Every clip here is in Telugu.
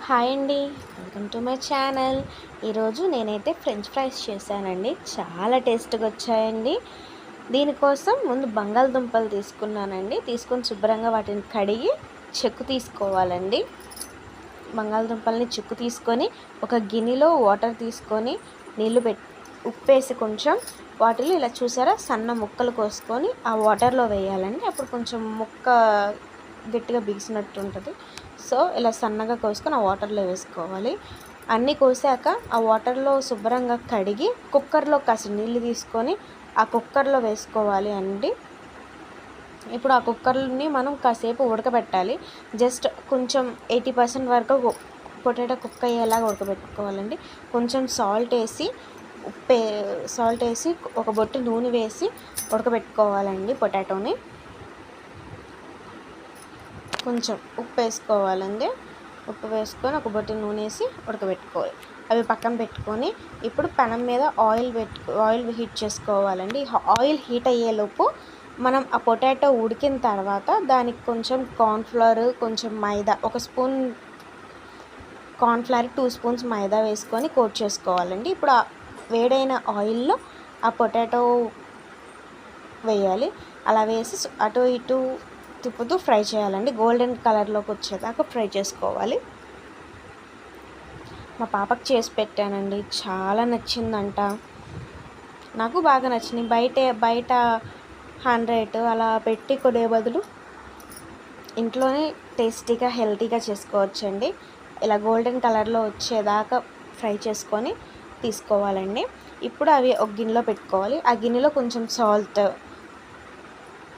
హాయ్ అండి, వెల్కమ్ టు మై ఛానల్. ఈరోజు నేనైతే ఫ్రెంచ్ ఫ్రైస్ చేశానండి. చాలా టేస్ట్గా వచ్చాయండి. దీనికోసం ముందు బంగాళదుంపలు తీసుకొని శుభ్రంగా వాటిని కడిగి చెక్కు తీసుకోవాలండి. బంగాళదుంపల్ని చెక్కు తీసుకొని ఒక గిన్నెలో వాటర్ తీసుకొని నీళ్లు ఉప్పేసి కొంచెం వాటిలో ఇలా చూసారా సన్న ముక్కలు కోసుకొని ఆ వాటర్లో వేయాలండి. అప్పుడు కొంచెం ముక్క గట్టిగా బిగిసినట్టు ఉంటుంది. సో ఇలా సన్నగా కోసుకొని ఆ వాటర్లో వేసుకోవాలి. అన్నీ కోసాక ఆ వాటర్లో శుభ్రంగా కడిగి కుక్కర్లో కాసి నీళ్ళు తీసుకొని ఆ కుక్కర్లో వేసుకోవాలి అండి. ఇప్పుడు ఆ కుక్కర్ని మనం కాసేపు ఉడకబెట్టాలి. జస్ట్ కొంచెం 80% వరకు పొటాటో కుక్ అయ్యేలాగా ఉడకబెట్టుకోవాలండి. కొంచెం సాల్ట్ వేసి ఒక బొట్టు నూనె వేసి ఉడకబెట్టుకోవాలండి. పొటాటోని కొంచెం ఉప్పు వేసుకోవాలండి. ఉప్పు వేసుకొని ఒక బొట్టు నూనె వేసి ఉడకబెట్టుకోవాలి. అవి పక్కన పెట్టుకొని ఇప్పుడు పెనం మీద ఆయిల్ హీట్ చేసుకోవాలండి. ఆయిల్ హీట్ అయ్యేలోపు మనం ఆ పొటాటో ఉడికిన తర్వాత దానికి కొంచెం కార్న్ఫ్లవర్, కొంచెం మైదా, 1 స్పూన్ కార్న్ఫ్లవర్, 2 స్పూన్స్ మైదా వేసుకొని కోట్ చేసుకోవాలండి. ఇప్పుడు ఆ వేడైన ఆయిల్లో ఆ పొటాటో వేయాలి. అలా వేసి అటు ఇటు తిప్పుతూ ఫ్రై చేయాలండి. గోల్డెన్ కలర్లోకి వచ్చేదాకా ఫ్రై చేసుకోవాలి. మా పాపకు చేసి పెట్టానండి, చాలా నచ్చిందంట. నాకు బాగా నచ్చింది. బయట 100 అలా పెట్టి కొనే బదులు ఇంట్లోనే టేస్టీగా హెల్తీగా చేసుకోవచ్చండి. ఇలా గోల్డెన్ కలర్లో వచ్చేదాకా ఫ్రై చేసుకొని తీసుకోవాలండి. ఇప్పుడు అవి ఒక గిన్నెలో పెట్టుకోవాలి. ఆ గిన్నెలో కొంచెం సాల్ట్,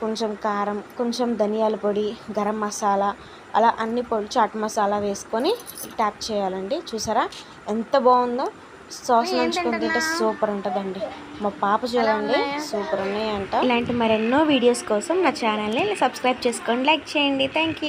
కొంచెం కారం, కొంచెం ధనియాల పొడి, గరం మసాలా, అలా అన్ని పొడి, చాట్ మసాలా వేసుకొని ట్యాప్ చేయాలండి. చూసారా ఎంత బాగుందో. సాస్ నంచుకొని తింటే సూపర్ ఉంటుందండి. మా పాప చూడండి సూపర్ ఉన్నాయంట. ఇలాంటి మరెన్నో వీడియోస్ కోసం నా ఛానల్ని సబ్స్క్రైబ్ చేసుకోండి, లైక్ చేయండి. Thank you.